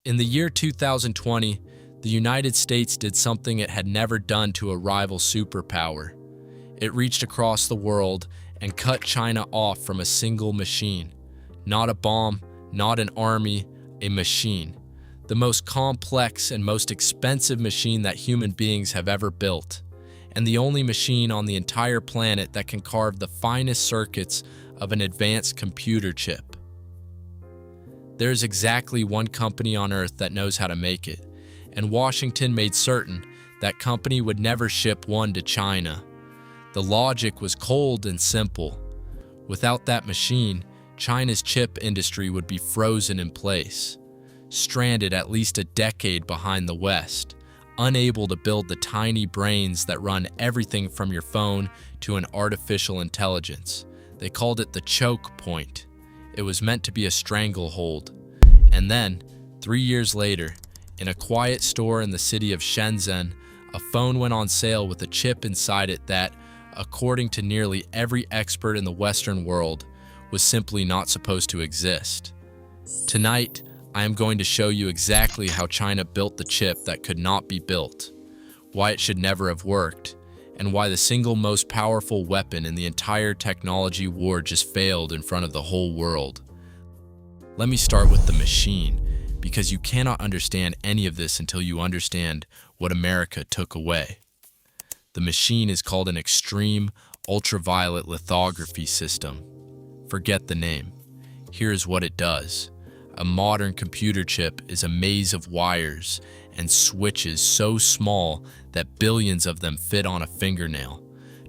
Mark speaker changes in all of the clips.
Speaker 1: In the year 2020, the United States did something it had never done to a rival superpower. It reached across the world and cut China off from a single machine. Not a bomb, not an army, a machine. The most complex and most expensive machine that human beings have ever built, and the only machine on the entire planet that can carve the finest circuits of an advanced computer chip. There's exactly one company on Earth that knows how to make it, and Washington made certain that company would never ship one to China. The logic was cold and simple. Without that machine, China's chip industry would be frozen in place, stranded at least a decade behind the West, unable to build the tiny brains that run everything from your phone to an artificial intelligence. They called it the choke point. It was meant to be a stranglehold. And then, 3 years later, in a quiet store in the city of Shenzhen, a phone went on sale with a chip inside it that, according to nearly every expert in the Western world, was simply not supposed to exist. Tonight, I am going to show you exactly how China built the chip that could not be built, why it should never have worked, and why the single most powerful weapon in the entire technology war just failed in front of the whole world. Let me start with the machine, because you cannot understand any of this until you understand what America took away. The machine is called an extreme ultraviolet lithography system. Forget the name. Here's what it does. A modern computer chip is a maze of wires and switches so small that billions of them fit on a fingernail.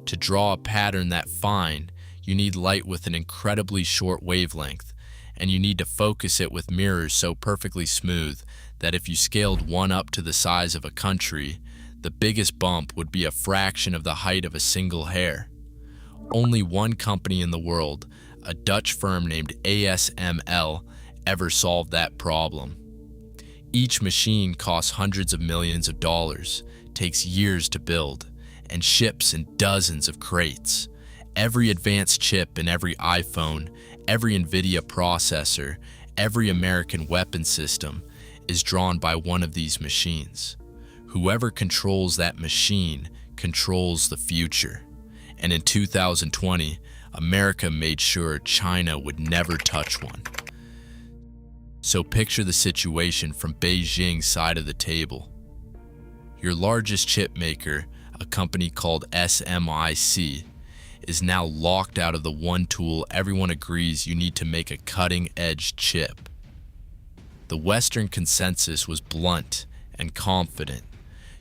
Speaker 1: To draw a pattern that fine, you need light with an incredibly short wavelength, and you need to focus it with mirrors so perfectly smooth that if you scaled one up to the size of a country, the biggest bump would be a fraction of the height of a single hair. Only one company in the world, a Dutch firm named ASML, ever solved that problem. Each machine costs hundreds of millions of dollars, takes years to build, and ships in dozens of crates. Every advanced chip in every iPhone, every NVIDIA processor, every American weapon system is drawn by one of these machines. Whoever controls that machine controls the future. And in 2020, America made sure China would never touch one. So picture the situation from Beijing's side of the table. Your largest chip maker, a company called SMIC, is now locked out of the one tool everyone agrees you need to make a cutting-edge chip. The Western consensus was blunt and confident.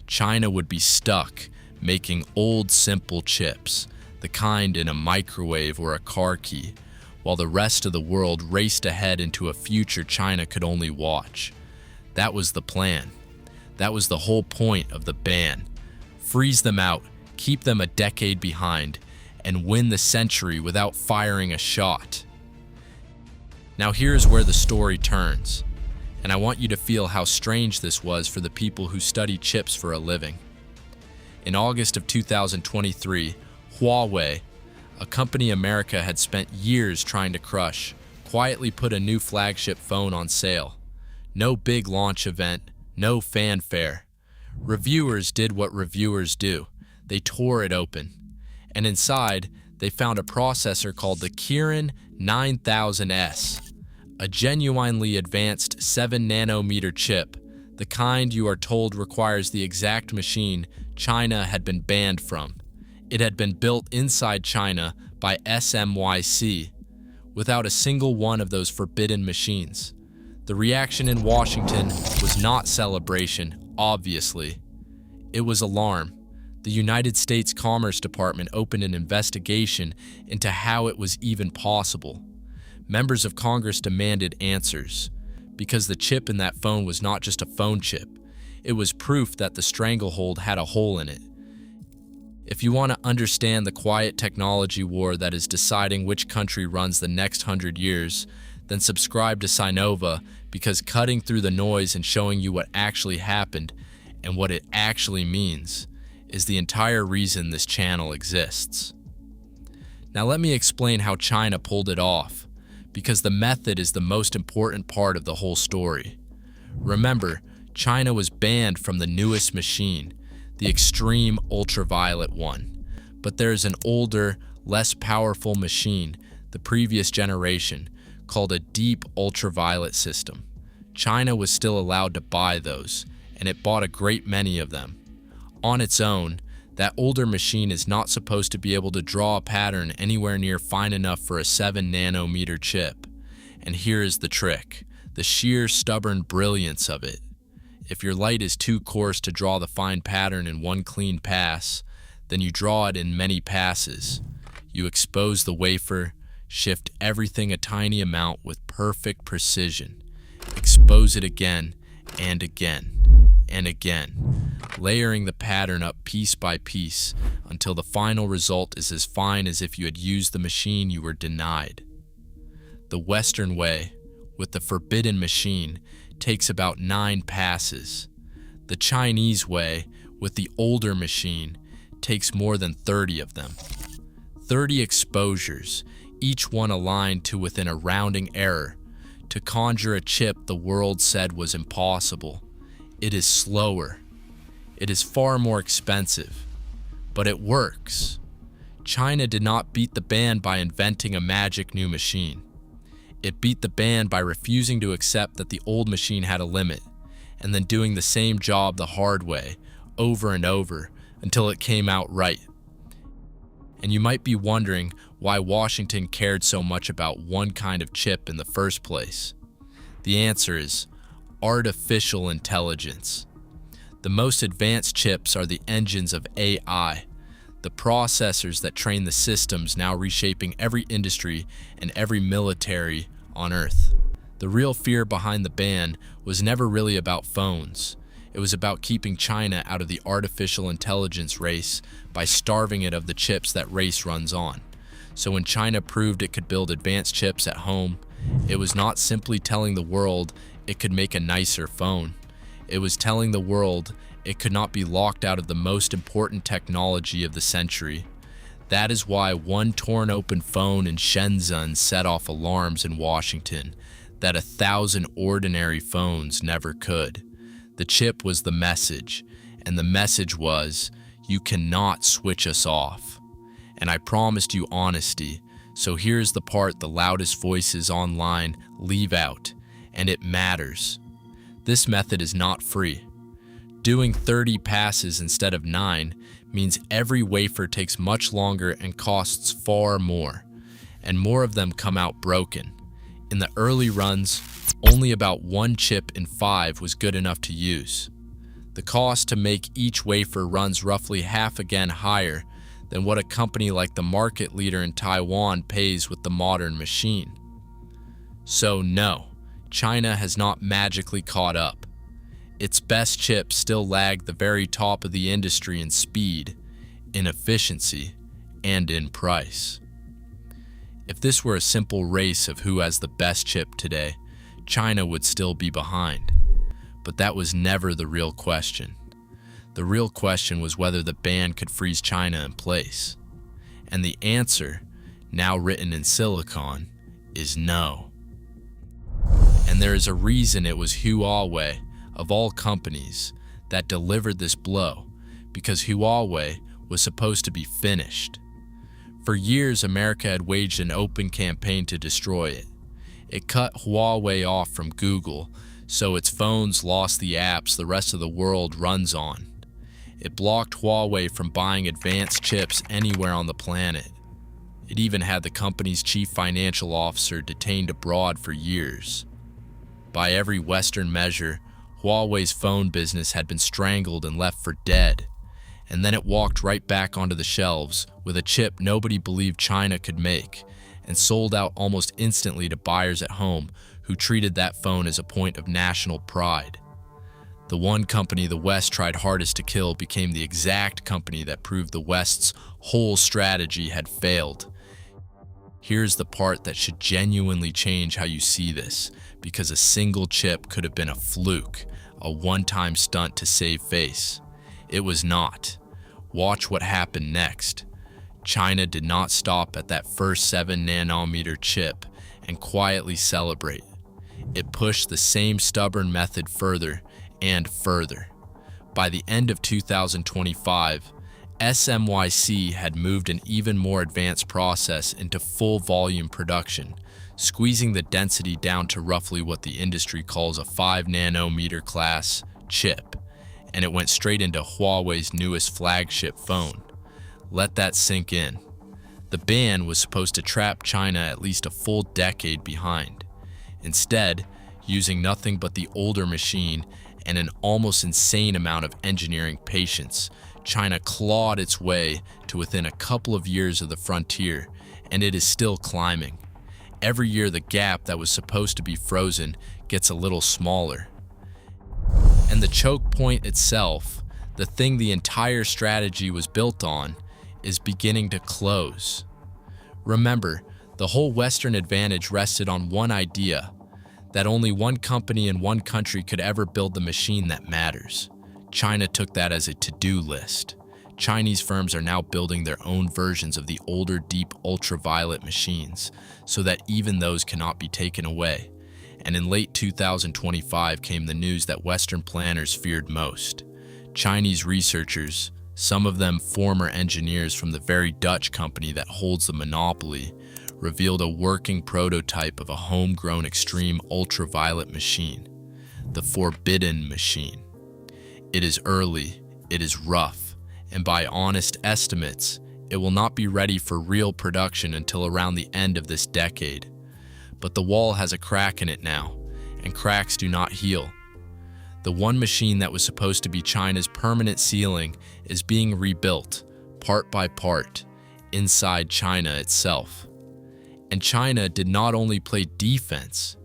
Speaker 1: China would be stuck making old, simple chips, the kind in a microwave or a car key, while the rest of the world raced ahead into a future China could only watch. That was the plan. That was the whole point of the ban. Freeze them out, keep them a decade behind, and win the century without firing a shot. Now here's where the story turns, and I want you to feel how strange this was for the people who study chips for a living. In August of 2023, Huawei, a company America had spent years trying to crush, quietly put a new flagship phone on sale. No big launch event, no fanfare. Reviewers did what reviewers do. They tore it open. And inside, they found a processor called the Kirin 9000S, a genuinely advanced 7-nanometer chip, the kind you are told requires the exact machine China had been banned from. It had been built inside China by SMIC, without a single one of those forbidden machines. The reaction in Washington was not celebration, obviously. It was alarm. The United States Commerce Department opened an investigation into how it was even possible. Members of Congress demanded answers, because the chip in that phone was not just a phone chip. It was proof that the stranglehold had a hole in it. If you want to understand the quiet technology war that is deciding which country runs the next 100 years, then subscribe to Sinova, because cutting through the noise and showing you what actually happened and what it actually means is the entire reason this channel exists. Now let me explain how China pulled it off, because the method is the most important part of the whole story. Remember, China was banned from the newest machine, the extreme ultraviolet one. But there's an older, less powerful machine, the previous generation, called a deep ultraviolet system. China was still allowed to buy those, and it bought a great many of them. On its own, that older machine is not supposed to be able to draw a pattern anywhere near fine enough for a 7 nanometer chip. And here is the trick, the sheer stubborn brilliance of it. If your light is too coarse to draw the fine pattern in one clean pass, then you draw it in many passes. You expose the wafer, shift everything a tiny amount with perfect precision, expose it again and again and again, layering the pattern up piece by piece until the final result is as fine as if you had used the machine you were denied. The Western way, with the forbidden machine, takes about 9 passes. The Chinese way, with the older machine, takes more than 30 of them. 30 exposures, each one aligned to within a rounding error, to conjure a chip the world said was impossible. It is slower. It is far more expensive. But it works. China did not beat the ban by inventing a magic new machine. It beat the ban by refusing to accept that the old machine had a limit, and then doing the same job the hard way, over and over, until it came out right. And you might be wondering why Washington cared so much about one kind of chip in the first place. The answer is artificial intelligence. The most advanced chips are the engines of AI, the processors that train the systems now reshaping every industry and every military on Earth. The real fear behind the ban was never really about phones. It was about keeping China out of the artificial intelligence race by starving it of the chips that race runs on. So when China proved it could build advanced chips at home, it was not simply telling the world it could make a nicer phone. It was telling the world it could not be locked out of the most important technology of the century. That is why one torn open phone in Shenzhen set off alarms in Washington that 1,000 ordinary phones never could. The chip was the message, and the message was, you cannot switch us off. And I promised you honesty, so here's the part the loudest voices online leave out, and it matters. This method is not free. Doing 30 passes instead of 9 means every wafer takes much longer and costs far more, and more of them come out broken. In the early runs, only about 1 chip in 5 was good enough to use. The cost to make each wafer runs roughly half again higher than what a company like the market leader in Taiwan pays with the modern machine. So no, China has not magically caught up. Its best chips still lag the very top of the industry in speed, in efficiency, and in price. If this were a simple race of who has the best chip today, China would still be behind. But that was never the real question. The real question was whether the ban could freeze China in place. And the answer, now written in silicon, is no. And there is a reason it was Huawei, of all companies, that delivered this blow, because Huawei was supposed to be finished. For years, America had waged an open campaign to destroy it. It cut Huawei off from Google, so its phones lost the apps the rest of the world runs on. It blocked Huawei from buying advanced chips anywhere on the planet. It even had the company's chief financial officer detained abroad for years. By every Western measure, Huawei's phone business had been strangled and left for dead. And then it walked right back onto the shelves with a chip nobody believed China could make, and sold out almost instantly to buyers at home who treated that phone as a point of national pride. The one company the West tried hardest to kill became the exact company that proved the West's whole strategy had failed. Here's the part that should genuinely change how you see this, because a single chip could have been a fluke, a one-time stunt to save face. It was not. Watch what happened next. China did not stop at that first 7 nanometer chip and quietly celebrate. it pushed the same stubborn method further and further. By the end of 2025, SMYC had moved an even more advanced process into full volume production, squeezing the density down to roughly what the industry calls a 5 nanometer class chip, and it went straight into Huawei's newest flagship phone. Let that sink in. The ban was supposed to trap China at least a full decade behind. Instead, using nothing but the older machine and an almost insane amount of engineering patience, China clawed its way to within a couple of years of the frontier, and it is still climbing. Every year the gap that was supposed to be frozen gets a little smaller. And the choke point itself, the thing the entire strategy was built on, is beginning to close. Remember, the whole Western advantage rested on one idea, that only one company in one country could ever build the machine that matters. China took that as a to-do list. Chinese firms are now building their own versions of the older deep ultraviolet machines, so that even those cannot be taken away. And in late 2025 came the news that Western planners feared most. Chinese researchers, some of them former engineers from the very Dutch company that holds the monopoly, revealed a working prototype of a homegrown extreme ultraviolet machine, the Forbidden Machine. It is early, it is rough, and by honest estimates, it will not be ready for real production until around the end of this decade. But the wall has a crack in it now, and cracks do not heal. The one machine that was supposed to be China's permanent ceiling is being rebuilt, part by part, inside China itself. And China did not only play defense,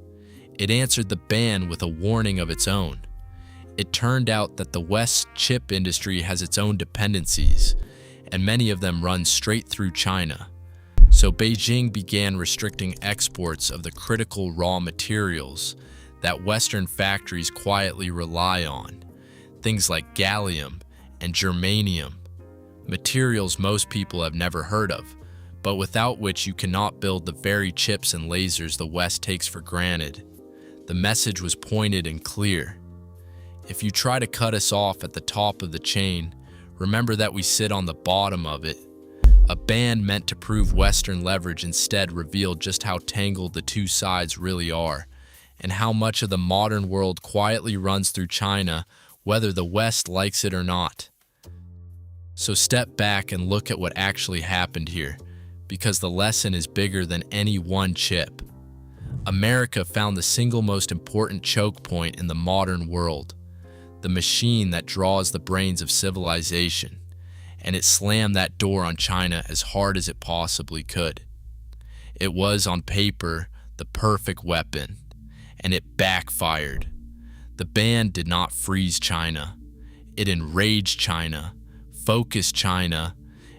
Speaker 1: it answered the ban with a warning of its own. It turned out that the West's chip industry has its own dependencies, and many of them run straight through China. So Beijing began restricting exports of the critical raw materials that Western factories quietly rely on, things like gallium and germanium, materials most people have never heard of, but without which you cannot build the very chips and lasers the West takes for granted. The message was pointed and clear. If you try to cut us off at the top of the chain, remember that we sit on the bottom of it. A ban meant to prove Western leverage instead revealed just how tangled the two sides really are, and how much of the modern world quietly runs through China, whether the West likes it or not. So step back and look at what actually happened here, because the lesson is bigger than any one chip. America found the single most important choke point in the modern world, the machine that draws the brains of civilization, and it slammed that door on China as hard as it possibly could. It was, on paper, the perfect weapon, and it backfired. The ban did not freeze China. It enraged China, focused China,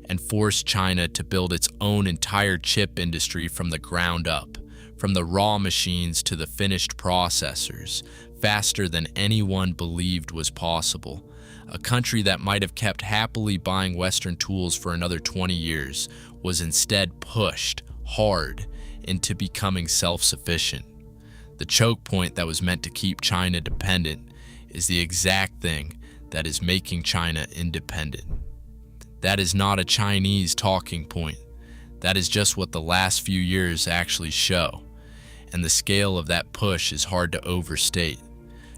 Speaker 1: and forced China to build its own entire chip industry from the ground up, from the raw machines to the finished processors, faster than anyone believed was possible. A country that might have kept happily buying Western tools for another 20 years was instead pushed hard into becoming self-sufficient. The choke point that was meant to keep China dependent is the exact thing that is making China independent. That is not a Chinese talking point. That is just what the last few years actually show. And the scale of that push is hard to overstate.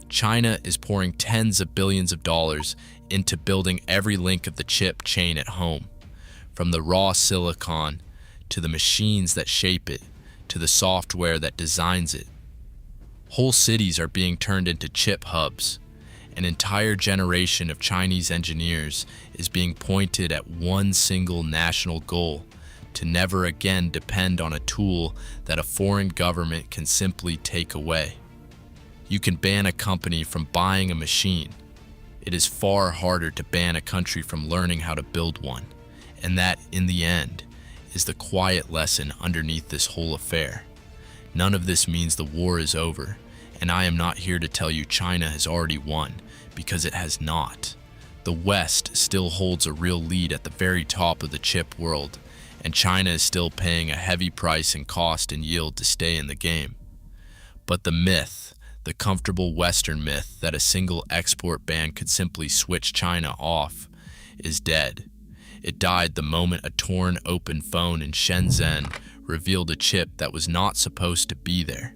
Speaker 1: China is pouring tens of billions of dollars into building every link of the chip chain at home, from the raw silicon to the machines that shape it, to the software that designs it. Whole cities are being turned into chip hubs. An entire generation of Chinese engineers is being pointed at one single national goal: to never again depend on a tool that a foreign government can simply take away. You can ban a company from buying a machine. It is far harder to ban a country from learning how to build one. And that, in the end, is the quiet lesson underneath this whole affair. None of this means the war is over, and I am not here to tell you China has already won, because it has not. The West still holds a real lead at the very top of the chip world, and China is still paying a heavy price in cost and yield to stay in the game. But the myth, the comfortable Western myth that a single export ban could simply switch China off, is dead. It died the moment a torn open phone in Shenzhen revealed a chip that was not supposed to be there.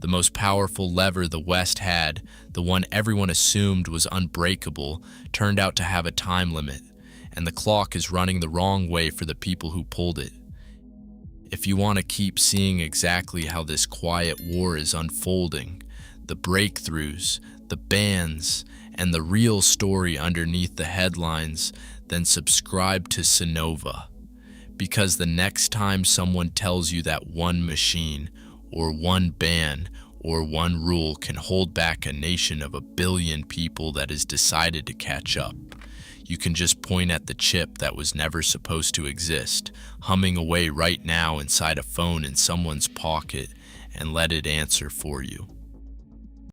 Speaker 1: The most powerful lever the West had, the one everyone assumed was unbreakable, turned out to have a time limit, and the clock is running the wrong way for the people who pulled it. If you want to keep seeing exactly how this quiet war is unfolding, the breakthroughs, the bans, and the real story underneath the headlines, then subscribe to Sonova. Because the next time someone tells you that one machine, or one ban, or one rule can hold back a nation of 1 billion people that has decided to catch up, you can just point at the chip that was never supposed to exist, humming away right now inside a phone in someone's pocket, and let it answer for you.